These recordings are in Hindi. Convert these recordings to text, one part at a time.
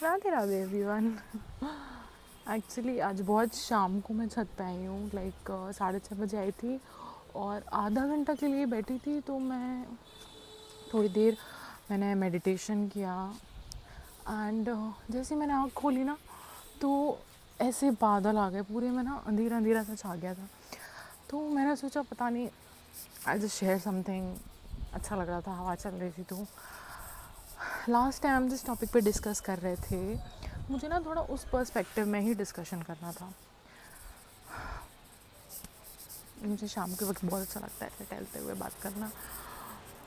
राधे राधे एवरीवन। एक्चुअली आज बहुत शाम को मैं छत पे आई हूँ, लाइक 6:30 बजे आई थी और आधा घंटा के लिए बैठी थी। तो मैं थोड़ी देर मैंने मेडिटेशन किया एंड जैसे मैंने आँख खोली ना तो ऐसे बादल आ गए पूरे में ना, अंधेरा अंधेरा सा छा गया था। तो मैंने सोचा पता नहीं, आई जस्ट शेयर समथिंग। अच्छा लग रहा था, हवा चल रही थी। तो लास्ट टाइम जिस टॉपिक पे डिस्कस कर रहे थे, मुझे ना थोड़ा उस पर्सपेक्टिव में ही डिस्कशन करना था। मुझे शाम के वक्त बहुत अच्छा लगता है ऐसे टहलते हुए बात करना।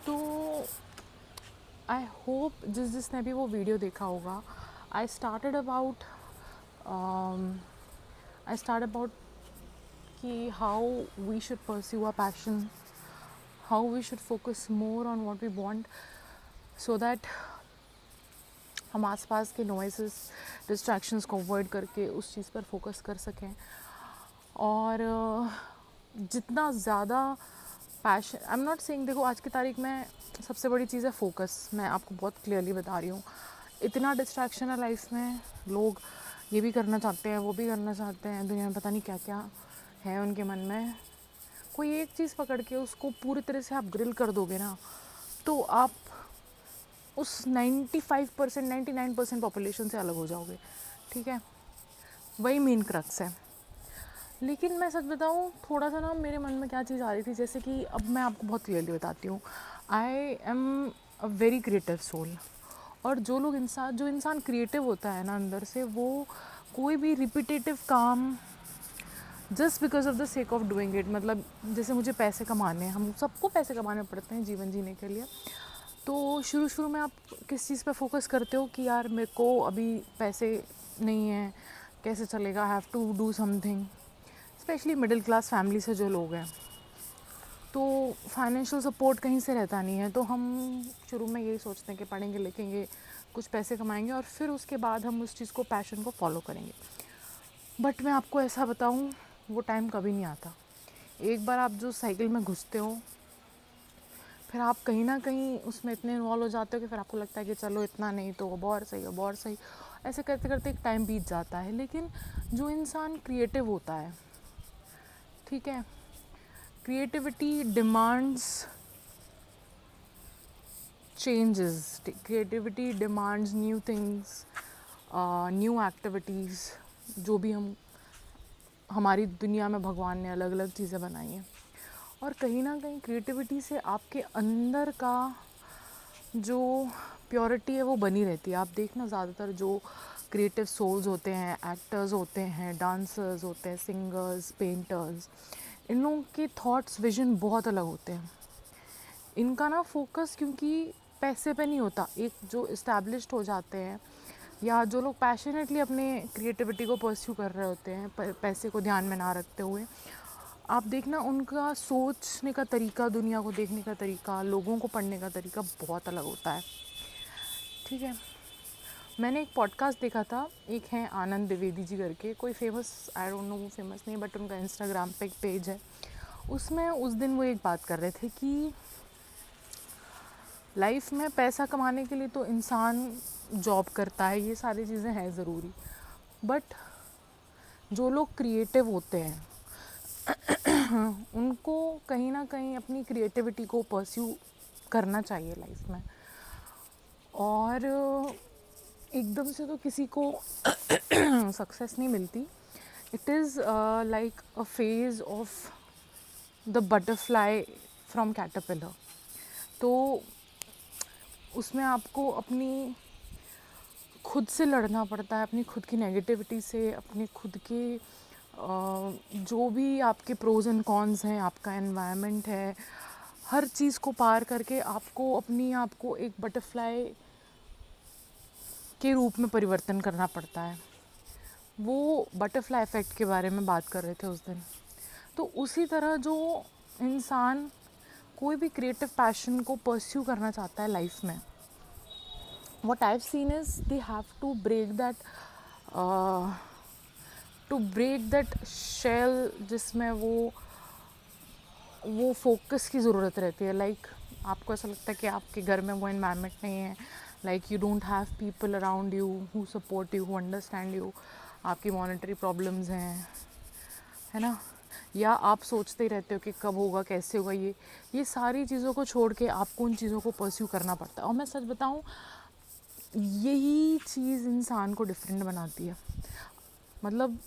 तो आई होप जिसने भी वो वीडियो देखा होगा, आई स्टार्टेड अबाउट कि how we should pursue a passion, how we should focus more on what we want, so that हम आसपास के नॉइसेस, डिस्ट्रैक्शंस को अवॉइड करके उस चीज़ पर फोकस कर सकें। और जितना ज़्यादा passion, I am not saying, देखो आज की तारीख में सबसे बड़ी चीज़ है फोकस। मैं आपको बहुत क्लियरली बता रही हूँ, इतना डिस्ट्रैक्शन है लाइफ में। लोग ये भी करना चाहते हैं, वो भी करना चाहते हैं, दुनिया में पता नहीं क्या क्या है उनके मन में। कोई एक चीज़ पकड़ के उसको पूरी तरह से आप ग्रिल कर दोगे ना, तो आप उस 95% 99% पॉपुलेशन से अलग हो जाओगे। ठीक है, वही मेन क्रक्स है। लेकिन मैं सच बताऊँ, थोड़ा सा ना मेरे मन में क्या चीज़ आ रही थी, जैसे कि अब मैं आपको बहुत क्लियरली बताती हूँ, I am a very creative soul. और जो इंसान क्रिएटिव होता है ना अंदर से, वो कोई भी रिपीटेटिव काम just because of the sake of doing it, मतलब जैसे मुझे पैसे कमाने हैं, हम सबको पैसे कमाने पड़ते हैं जीवन जीने के लिए। तो शुरू में आप किस चीज़ पे फोकस करते हो कि यार मेरे को अभी पैसे नहीं है, कैसे चलेगा, have to do something. Specially middle class family से जो लोग हैं, तो फाइनेंशियल सपोर्ट कहीं से रहता नहीं है। तो हम शुरू में यही सोचते हैं कि पढ़ेंगे लिखेंगे, कुछ पैसे कमाएंगे और फिर उसके बाद हम उस चीज़ को, पैशन को फॉलो करेंगे। बट मैं आपको ऐसा बताऊं, वो टाइम कभी नहीं आता। एक बार आप जो साइकिल में घुसते हो, फिर आप कहीं ना कहीं उसमें इतने इन्वॉल्व हो जाते हो कि फिर आपको लगता है कि चलो इतना नहीं तो अब और सही, अब और सही। ऐसे करते करते एक टाइम बीत जाता है। लेकिन जो इंसान क्रिएटिव होता है, ठीक है, creativity demands changes, creativity demands new things, new activities. जो भी हम, हमारी दुनिया में भगवान ने अलग अलग चीज़ें बनाई हैं, और कहीं ना कहीं क्रिएटिविटी से आपके अंदर का जो प्योरिटी है वो बनी रहती है। आप देखना, ज़्यादातर जो क्रिएटिव सोल्स होते हैं, एक्टर्स होते हैं, डांसर्स होते हैं, सिंगर्स, पेंटर्स, इन लोगों के थॉट्स, विजन बहुत अलग होते हैं। इनका ना फोकस क्योंकि पैसे पे नहीं होता। एक जो इस्टेब्लिश्ड हो जाते हैं, या जो लोग पैशनेटली अपने क्रिएटिविटी को परस्यू कर रहे होते हैं, पैसे को ध्यान में ना रखते हुए, आप देखना उनका सोचने का तरीका, दुनिया को देखने का तरीका, लोगों को पढ़ने का तरीका बहुत अलग होता है। ठीक है, मैंने एक पॉडकास्ट देखा था, एक हैं आनंद द्विवेदी जी करके, कोई फेमस, आई डोंट नो वो फेमस नहीं, बट उनका इंस्टाग्राम पे एक पेज है। उसमें उस दिन वो एक बात कर रहे थे कि लाइफ में पैसा कमाने के लिए तो इंसान जॉब करता है, ये सारी चीज़ें हैं ज़रूरी, बट जो लोग क्रिएटिव होते हैं उनको कहीं ना कहीं अपनी क्रिएटिविटी को परस्यू करना चाहिए लाइफ में। और एकदम से तो किसी को सक्सेस नहीं मिलती। It is like a phase of the butterfly from caterpillar. तो उसमें आपको अपनी खुद से लड़ना पड़ता है, अपनी खुद की नेगेटिविटी से, अपने खुद के जो भी आपके प्रोज एंड कॉन्स हैं, आपका एनवायरनमेंट है, हर चीज़ को पार करके आपको अपनी आप को एक बटरफ्लाई के रूप में परिवर्तन करना पड़ता है। वो बटरफ्लाई इफ़ेक्ट के बारे में बात कर रहे थे उस दिन। तो उसी तरह जो इंसान कोई भी क्रिएटिव पैशन को परस्यू करना चाहता है लाइफ में, what I've seen is they have to break that shell जिसमें वो फोकस की ज़रूरत रहती है। लाइक आपको ऐसा लगता है कि आपके घर में वो एनवायरनमेंट नहीं है, like you don't have people around you who support you, who understand you, आपकी मॉनेटरी प्रॉब्लम्स हैं, है ना, या आप सोचते ही रहते हो कि कब होगा, कैसे होगा, ये सारी चीज़ों को छोड़ के आपको उन चीज़ों को परस्यू करना पड़ता है। और मैं सच बताऊँ, यही चीज़ इंसान को डिफरेंट बनाती है। मतलब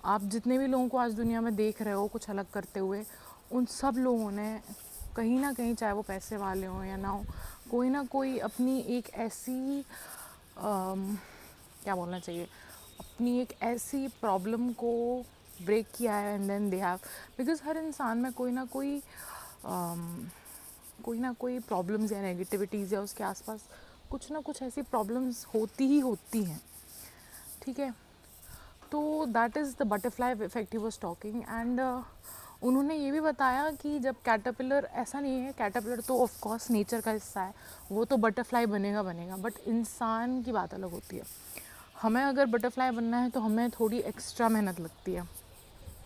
आप जितने भी लोगों को आज दुनिया में देख रहे हो कुछ अलग करते हुए, उन सब लोगों ने कहीं ना कहीं, चाहे वो पैसे वाले हों या ना हो, कोई ना कोई अपनी एक ऐसी क्या बोलना चाहिए, अपनी एक ऐसी प्रॉब्लम को ब्रेक किया है and then they have, because हर इंसान में कोई ना कोई प्रॉब्लम्स या नेगेटिविटीज़ या उसके आसपास कुछ ना कुछ ऐसी प्रॉब्लम्स होती हैं, ठीक है। तो that is the butterfly effect he was talking. And उन्होंने ये भी बताया कि जब कैटरपिलर, ऐसा नहीं है, कैटरपिलर तो ऑफ कोर्स नेचर का हिस्सा है, वो तो बटरफ्लाई बनेगा, बट इंसान की बात अलग होती है। हमें अगर बटरफ्लाई बनना है तो हमें थोड़ी एक्स्ट्रा मेहनत लगती है,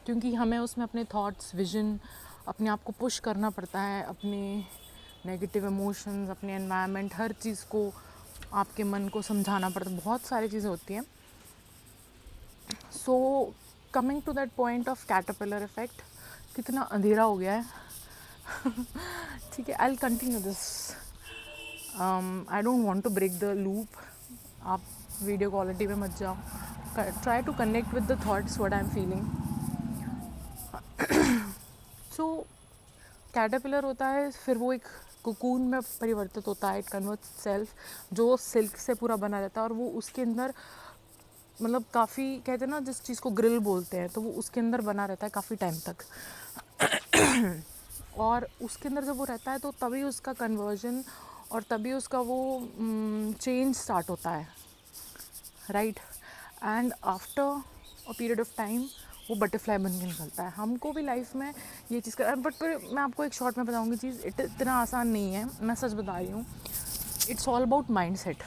क्योंकि हमें उसमें अपने थॉट्स, विजन, अपने आप को पुश करना पड़ता है, अपने नेगेटिव इमोशंस, अपने एनवायरनमेंट, हर चीज़ को आपके मन को समझाना पड़ता है, बहुत सारी चीज़ें होती हैं। So coming to that point of caterpillar effect, कितना अंधेरा हो गया है ठीक है, I will continue this, I don't want to break the loop. आप वीडियो क्वालिटी में मत जाओ, try to connect with the thoughts what I am feeling. सो कैटरपिलर होता है, फिर वो एक कोकून में परिवर्तित होता है, इट कन्वर्ट्स सेल्फ, जो सिल्क से पूरा बना रहता है, और वो उसके अंदर, मतलब काफ़ी, कहते हैं ना जिस चीज़ को ग्रिल बोलते हैं, तो वो उसके अंदर बना रहता है काफ़ी टाइम तक और उसके अंदर जब वो रहता है तो तभी उसका कन्वर्जन और तभी उसका वो चेंज स्टार्ट होता है, right. And after a period of time वो बटरफ्लाई बन के निकलता है। हमको भी लाइफ में ये चीज़ कर, बट फिर मैं आपको एक शॉर्ट में बताऊंगी चीज़, इतना आसान नहीं है, मैं सच बता रही हूँ। It's all about mind set,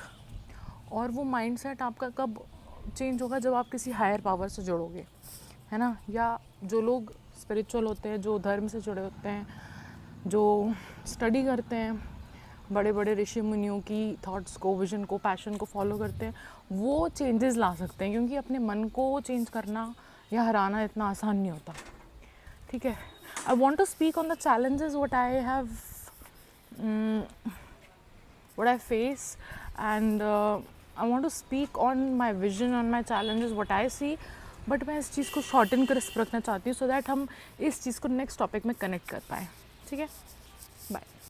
और वो माइंड सेट आपका कब चेंज होगा, जब आप किसी हायर पावर से जुड़ोगे, है ना, या जो लोग स्पिरिचुअल होते हैं, जो धर्म से जुड़े होते हैं, जो स्टडी करते हैं, बड़े बड़े ऋषि मुनियों की थॉट्स को, विजन को, पैशन को फॉलो करते हैं, वो चेंजेस ला सकते हैं, क्योंकि अपने मन को चेंज करना या हराना इतना आसान नहीं होता, ठीक है। I want to speak on the challenges what I have, what I face, and I want to speak on my vision, on my challenges, what I see, but मैं इस चीज़ को शॉर्ट एंड क्रिस्प रखना चाहती हूँ, सो दैट हम इस चीज़ को नेक्स्ट टॉपिक में कनेक्ट कर पाएँ, ठीक है।